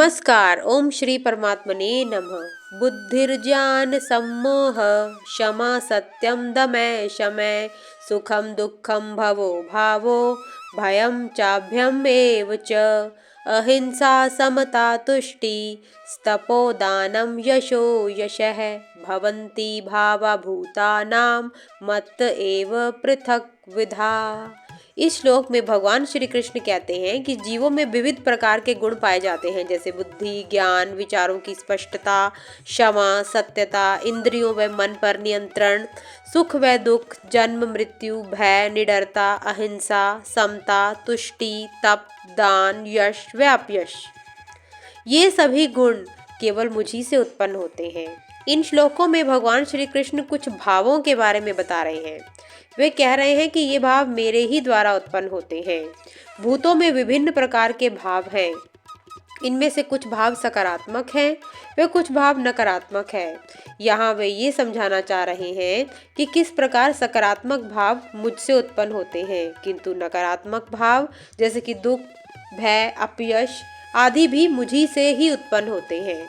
नमस्कार। ओम श्री परमात्मने नमः। बुद्धिर्ज्ञान सम्मोह क्षमा सत्यम दमय शमय सुखम दुखम भवो भावो भयम चाभ्यम एव च अहिंसा समता तुष्टि स्तपोदानं यशो यशः भवन्ति भावा भूतानां मत्त एव पृथक विधा। इस श्लोक में भगवान श्री कृष्ण कहते हैं कि जीवों में विविध प्रकार के गुण पाए जाते हैं, जैसे बुद्धि, ज्ञान, विचारों की स्पष्टता, क्षमा, सत्यता, इंद्रियों व मन पर नियंत्रण, सुख व दुख, जन्म मृत्यु, भय, निडरता, अहिंसा, समता, तुष्टि, तप, दान, यश व अपयश। ये सभी गुण केवल मुझी से उत्पन्न होते हैं। इन श्लोकों में भगवान श्री कृष्ण कुछ भावों के बारे में बता रहे हैं। वे कह रहे हैं कि ये भाव मेरे ही द्वारा उत्पन्न होते हैं। भूतों में विभिन्न प्रकार के भाव हैं। इनमें से कुछ भाव सकारात्मक हैं वे कुछ भाव नकारात्मक हैं। यहाँ वे ये समझाना चाह रहे हैं कि किस प्रकार सकारात्मक भाव मुझसे उत्पन्न होते हैं, किंतु नकारात्मक भाव जैसे कि दुख, भय, अपयश आदि भी मुझी से ही उत्पन्न होते हैं।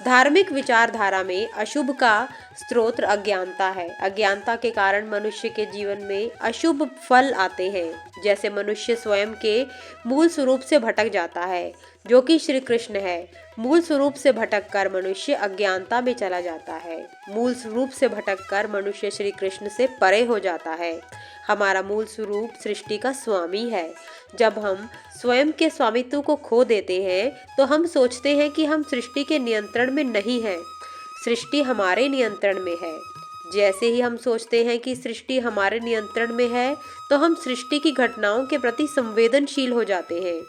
धार्मिक विचारधारा में अशुभ का स्रोत अज्ञानता है। अज्ञानता के कारण मनुष्य के जीवन में अशुभ फल आते हैं, जैसे मनुष्य स्वयं के मूल स्वरूप से भटक जाता है, जो कि श्री कृष्ण है। मूल स्वरूप से भटककर मनुष्य अज्ञानता में चला जाता है। मूल स्वरूप से भटककर मनुष्य श्री कृष्ण से परे हो जाता है। हमारा मूल स्वरूप सृष्टि का स्वामी है। जब हम स्वयं के स्वामित्व को खो देते हैं तो हम सोचते हैं कि हम सृष्टि के नियंत्रण में नहीं हैं। सृष्टि हमारे नियंत्रण में है। जैसे ही हम सोचते हैं कि सृष्टि हमारे नियंत्रण में है तो हम सृष्टि की घटनाओं के प्रति संवेदनशील हो जाते हैं।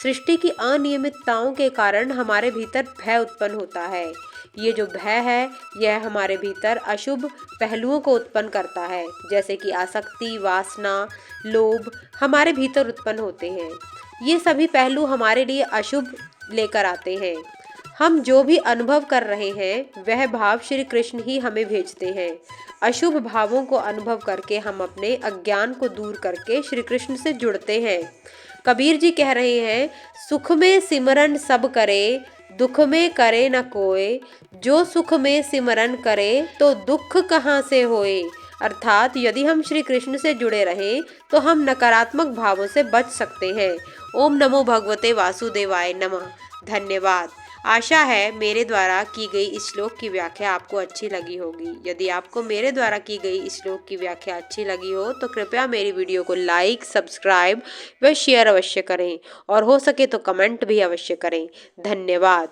सृष्टि की अनियमितताओं के कारण हमारे भीतर भय उत्पन्न होता है। ये जो भय है यह हमारे भीतर अशुभ पहलुओं को उत्पन्न करता है, जैसे कि आसक्ति, वासना, लोभ हमारे भीतर उत्पन्न होते हैं। ये सभी पहलू हमारे लिए अशुभ लेकर आते हैं। हम जो भी अनुभव कर रहे हैं वह भाव श्री कृष्ण ही हमें भेजते हैं। अशुभ भावों को अनुभव करके हम अपने अज्ञान को दूर करके श्री कृष्ण से जुड़ते हैं। कबीर जी कह रहे हैं, सुख में सिमरन सब करे दुख में करे न कोय, जो सुख में सिमरन करे तो दुख कहाँ से होए। अर्थात यदि हम श्री कृष्ण से जुड़े रहें तो हम नकारात्मक भावों से बच सकते हैं। ओम नमो भगवते वासुदेवाय नमः। धन्यवाद। आशा है मेरे द्वारा की गई इस श्लोक की व्याख्या आपको अच्छी लगी होगी। यदि आपको मेरे द्वारा की गई इस श्लोक की व्याख्या अच्छी लगी हो तो कृपया मेरी वीडियो को लाइक, सब्सक्राइब व शेयर अवश्य करें और हो सके तो कमेंट भी अवश्य करें। धन्यवाद।